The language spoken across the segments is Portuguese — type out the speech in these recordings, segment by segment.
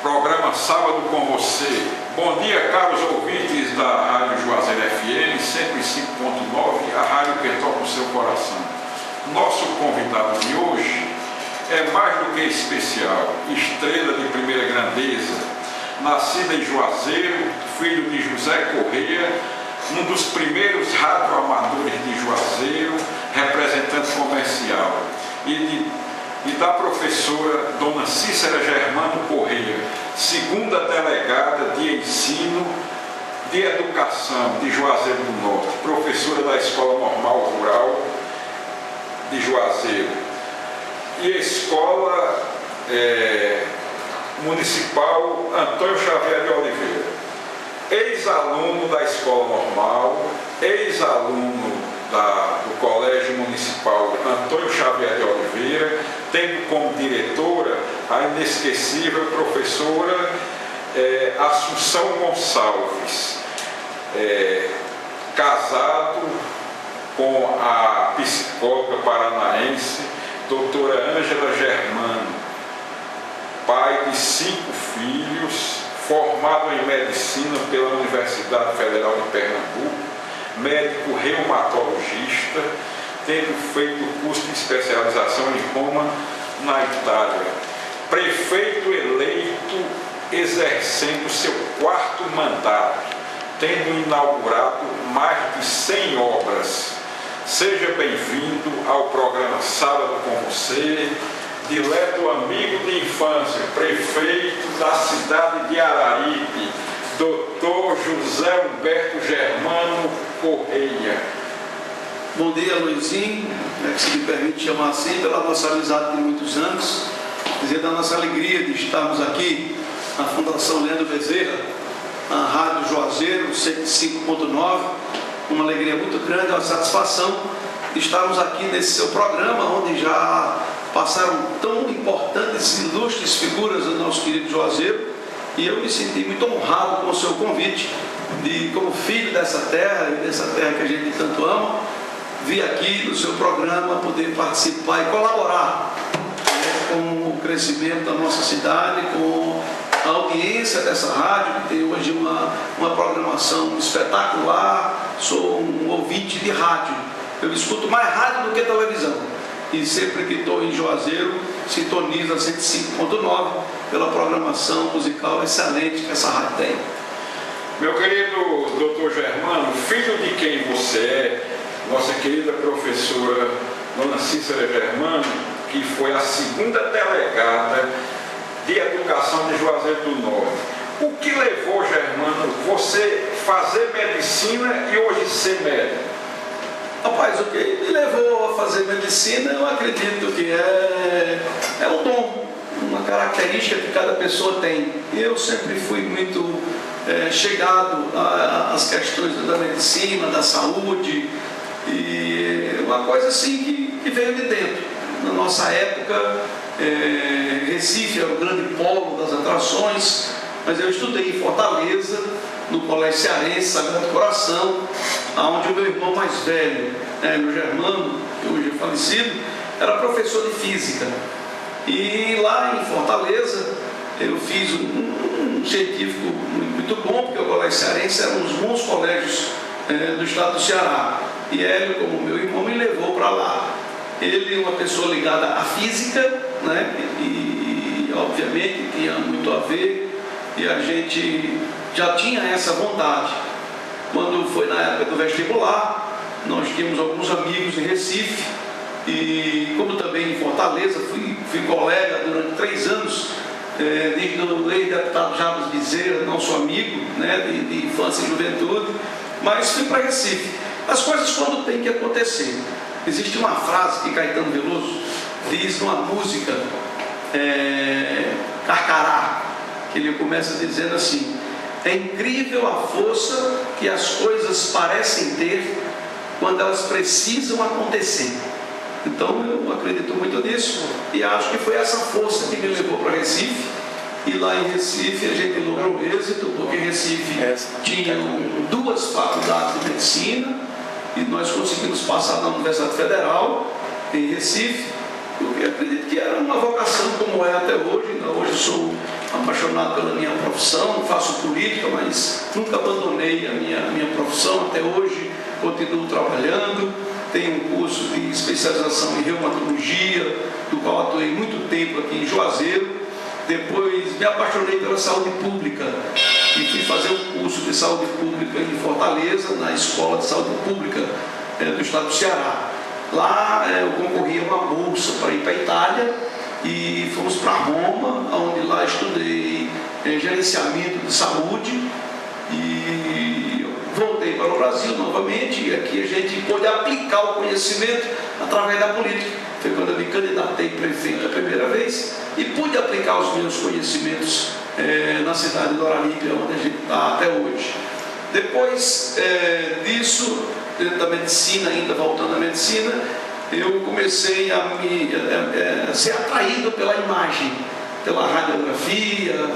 Programa Sábado com você. Bom dia, caros ouvintes da Rádio Juazeiro FM 105.9, a rádio que toca o seu coração. Nosso convidado de hoje é mais do que especial, estrela de primeira grandeza, nascida em Juazeiro, filho de José Correia, um dos primeiros radioamadores de Juazeiro, representante comercial, e da professora Dona Cícera Germano Correia, segunda delegada de ensino de educação de Juazeiro do Norte, professora da Escola Normal Rural de Juazeiro e Escola Municipal Antônio Xavier de Oliveira, ex-aluno da Escola Normal, ex-aluno do Colégio Municipal Antônio Xavier de Oliveira, tendo como diretora a inesquecível professora Assunção Gonçalves, casado com a psicóloga paranaense doutora Ângela Germano, pai de 5 filhos, formado em medicina pela Universidade Federal de Pernambuco, médico reumatologista, tendo feito curso de especialização em Roma, na Itália, prefeito eleito exercendo seu 4º mandato, tendo inaugurado mais de 100 obras. Seja bem-vindo ao programa Sábado com você, dileto amigo de infância, prefeito da cidade de Araripe, Dr. José Humberto Germano Correia. Bom dia, Luizinho, se me permite chamar assim, pela nossa amizade de muitos anos, dizer da nossa alegria de estarmos aqui na Fundação Leandro Bezerra, na Rádio Juazeiro 105.9, uma alegria muito grande, uma satisfação de estarmos aqui nesse seu programa, onde já passaram tão importantes e ilustres figuras do nosso querido Juazeiro, e eu me senti muito honrado com o seu convite, de, como filho dessa terra, e dessa terra que a gente tanto ama, vir aqui no seu programa, poder participar e colaborar com o crescimento da nossa cidade, com a audiência dessa rádio, que tem hoje uma programação espetacular. Sou um ouvinte de rádio, eu escuto mais rádio do que televisão, e sempre que estou em Juazeiro, sintoniza 105.9 pela programação musical excelente que essa rádio tem. Meu querido doutor Germano, filho de quem você é, nossa querida professora Dona Cícera Germano, que foi a segunda delegada de educação de Juazeiro do Norte. O que levou, Germano, você fazer medicina e hoje ser médico? Rapaz, o que me levou a fazer medicina, eu acredito que é um dom, uma característica que cada pessoa tem. Eu sempre fui muito chegado às questões da medicina, da saúde, e uma coisa assim que veio de dentro. Na nossa época, Recife era o grande polo das atrações, mas eu estudei em Fortaleza, no Colégio Cearense, Sagrado Coração, onde o meu irmão mais velho, o Germano, que hoje é falecido, era professor de física. E lá em Fortaleza, eu fiz um científico muito bom, porque o Colégio Cearense era um dos bons colégios do estado do Ceará. E ele, como meu irmão, me levou para lá. Ele, uma pessoa ligada à física, e obviamente tinha muito a ver, e a gente já tinha essa vontade. Quando foi na época do vestibular, nós tínhamos alguns amigos em Recife, e como também em Fortaleza, fui colega durante 3 anos, desde o ex-deputado Jabas Bezerra, nosso amigo, de infância e juventude, mas fui para Recife. As coisas quando tem que acontecer. Existe uma frase que Caetano Veloso diz numa música, Carcará, que ele começa dizendo assim: é incrível a força que as coisas parecem ter quando elas precisam acontecer. Então eu acredito muito nisso e acho que foi essa força que me levou para Recife. E lá em Recife a gente logrou êxito, porque Recife tinha 2 faculdades de medicina e nós conseguimos passar na Universidade Federal em Recife, porque acredito que era uma vocação como é até hoje. Hoje sou uma apaixonado pela minha profissão, faço política, mas nunca abandonei a minha profissão até hoje, continuo trabalhando, tenho um curso de especialização em reumatologia, do qual atuei muito tempo aqui em Juazeiro. Depois me apaixonei pela saúde pública e fui fazer um curso de saúde pública em Fortaleza, na Escola de Saúde Pública do Estado do Ceará. Lá eu concorri a uma bolsa para ir para a Itália e fomos para Roma, onde lá estudei gerenciamento de saúde e voltei para o Brasil novamente, e aqui a gente pôde aplicar o conhecimento através da política. Foi quando eu me candidatei prefeito a primeira vez e pude aplicar os meus conhecimentos na cidade do Araripe, onde a gente está até hoje. Depois disso, dentro da medicina, ainda voltando à medicina, eu comecei a ser atraído pela imagem, pela radiografia,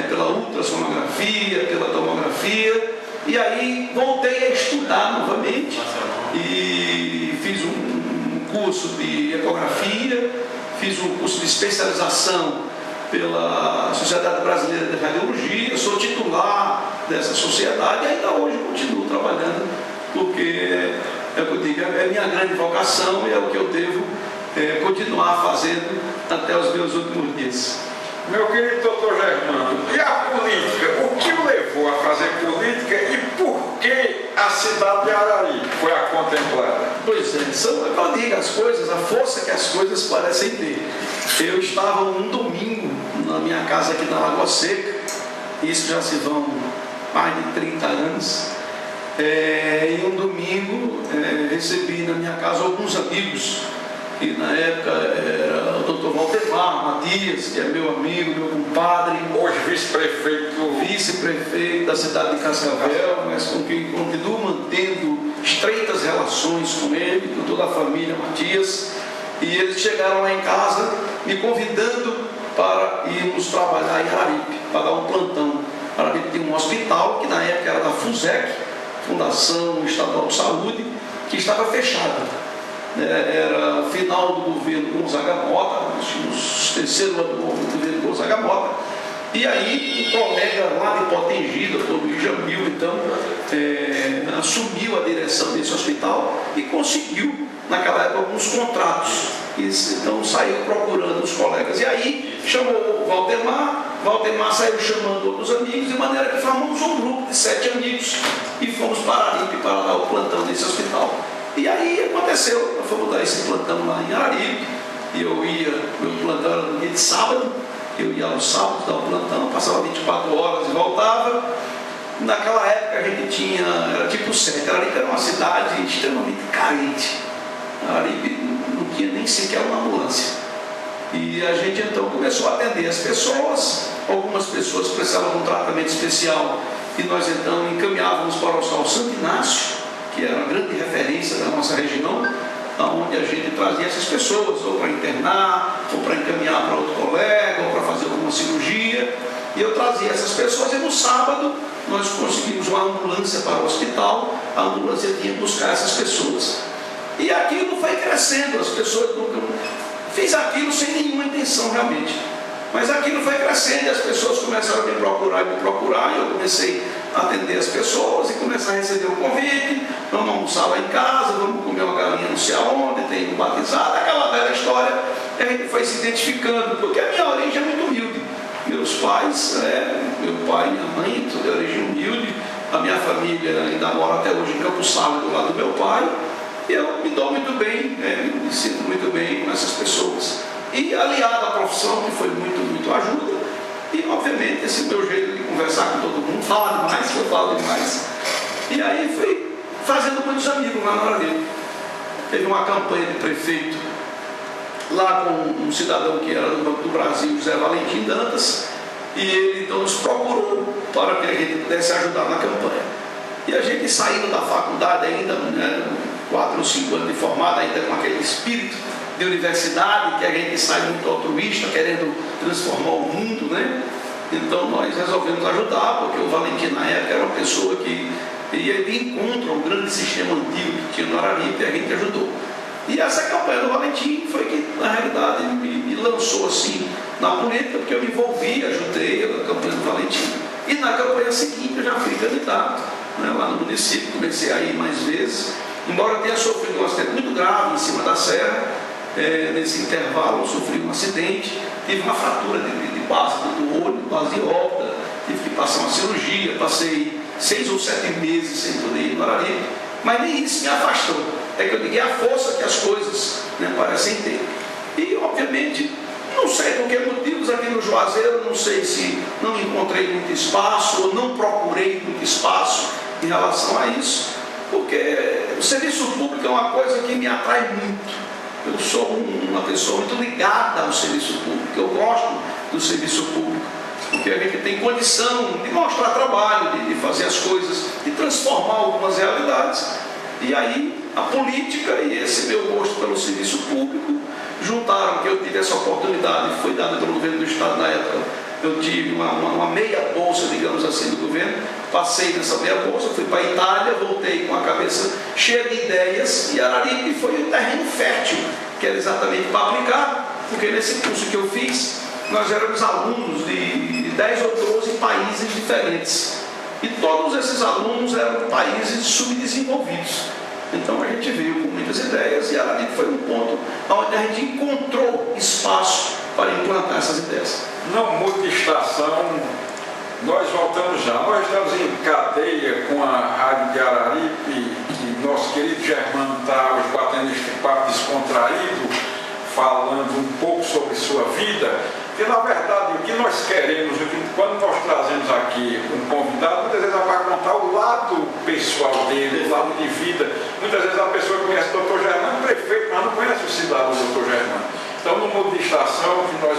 pela ultrassonografia, pela tomografia, e aí voltei a estudar novamente e fiz um curso de ecografia, fiz um curso de especialização pela Sociedade Brasileira de Radiologia, sou titular dessa sociedade e ainda hoje continuo trabalhando, porque é o que eu digo, é minha grande vocação e é o que eu devo continuar fazendo até os meus últimos dias. Meu querido doutor Germano, e a política? O que o levou a fazer política e por que a cidade de Araripe foi a contemplada? Pois é, são, eu digo, as coisas, a força que as coisas parecem ter. Eu estava um domingo na minha casa aqui na Lagoa Seca, isso já se vão mais de 30 anos, e um domingo recebi na minha casa alguns amigos, que na época era o doutor Valdemar Matias, que é meu amigo, meu compadre, hoje vice-prefeito da cidade de Cascavel, mas com quem continuo mantendo estreitas relações com ele, com toda a família Matias, e eles chegaram lá em casa me convidando para irmos trabalhar em Araripe, para dar um plantão. Araripe tem um hospital que na época era da FUSEC, Fundação Estadual de Saúde, que estava fechado. Era final do governo Gonzaga Mota, no terceiro ano do governo Gonzaga Mota, e aí um colega lá de Potengi, doutor Luiz Jamil, então, assumiu a direção desse hospital e conseguiu, naquela época, alguns contratos. Então saiu procurando os colegas, e aí chamou o Valdemar saiu chamando outros amigos, de maneira que formamos um grupo de 7 amigos e fomos para Araripe para dar o plantão desse hospital. E aí aconteceu, nós fomos dar esse plantão lá em Araripe, e meu plantão era no dia de sábado, eu ia aos sábados dar o plantão, passava 24 horas e voltava. Naquela época a gente tinha, era tipo 7, Araripe era uma cidade extremamente carente, Araripe não tinha nem sequer uma ambulância. E a gente então começou a atender as pessoas, algumas pessoas precisavam de um tratamento especial, e nós então encaminhávamos para o Hospital Santo Inácio, que era uma grande referência da nossa região, onde a gente trazia essas pessoas, ou para internar, ou para encaminhar para outro colega, ou para fazer alguma cirurgia, e eu trazia essas pessoas, e no sábado nós conseguimos uma ambulância para o hospital, a ambulância vinha buscar essas pessoas. E aquilo foi crescendo, as pessoas nunca... Fiz aquilo sem nenhuma intenção realmente, mas aquilo foi crescendo e as pessoas começaram a me procurar, e eu comecei a atender as pessoas e começar a receber um convite, vamos almoçar lá em casa, vamos comer uma galinha não sei aonde, tem um batizado, aquela velha história. E a gente foi se identificando, porque a minha origem é muito humilde. Meus pais, meu pai e minha mãe, são de origem humilde, a minha família ainda mora até hoje em Campo Salo, do lado do meu pai, e eu me dou muito bem, me sinto muito bem com essas pessoas. E aliado à profissão, que foi muito ajuda, e obviamente esse meu jeito de conversar com todo mundo, fala demais, eu falo demais. E aí fui fazendo muitos amigos lá na Araripe. Teve uma campanha de prefeito lá com um cidadão que era do Banco do Brasil, José Valentim Dantas, e ele então nos procurou para que a gente pudesse ajudar na campanha. E a gente saindo da faculdade ainda, 4 ou 5 anos de formado, ainda com aquele espírito de universidade, que a gente sai muito altruísta, querendo transformar o mundo, né? Então nós resolvemos ajudar, porque o Valentim na época era uma pessoa que ia de encontro ao grande sistema antigo que tinha no Araripe, e a gente ajudou. E essa campanha do Valentim foi que, na realidade, me lançou assim na política, porque eu me envolvi, ajudei na campanha do Valentim. E na campanha seguinte eu já fui candidato, né, lá no município, comecei a ir mais vezes, embora eu tenha sofrido um acidente muito grave em cima da serra. Nesse intervalo eu sofri um acidente, tive uma fratura de base do olho, base de ópera, tive que passar uma cirurgia, passei 6 ou 7 meses sem poder ir no Araripe, mas nem isso me afastou. É que eu liguei a força que as coisas, né, parecem ter. E obviamente, não sei por que motivos aqui no Juazeiro, não sei se não encontrei muito espaço ou não procurei muito espaço em relação a isso, porque o serviço público é uma coisa que me atrai muito. Eu sou uma pessoa muito ligada ao serviço público, eu gosto do serviço público, porque a gente tem condição de mostrar trabalho, de fazer as coisas, de transformar algumas realidades. E aí a política e esse meu gosto pelo serviço público juntaram, que eu tive essa oportunidade, foi dada pelo governo do estado na época. Eu tive uma meia bolsa, digamos assim, do governo, passei nessa meia bolsa, fui para a Itália, voltei com a cabeça cheia de ideias, e Araripe foi um terreno fértil, que era exatamente para aplicar, porque nesse curso que eu fiz, nós éramos alunos de 10 ou 12 países diferentes, e todos esses alunos eram países subdesenvolvidos. Então a gente veio com muitas ideias, e Araripe foi um ponto onde a gente encontrou espaço para implantar essas ideias. Não mude de estação, nós voltamos já. Nós estamos em cadeia com a Rádio de Araripe, que nosso querido Germano está hoje batendo este papo descontraído, falando um pouco sobre sua vida, porque na verdade o que nós queremos, quando nós trazemos aqui um convidado, muitas vezes vai contar o lado pessoal dele, o lado de vida. Muitas vezes a pessoa conhece o Dr. Germano, prefeito, mas não conhece o cidadão do Dr. Germano. Então, no mundo de estação, o que nós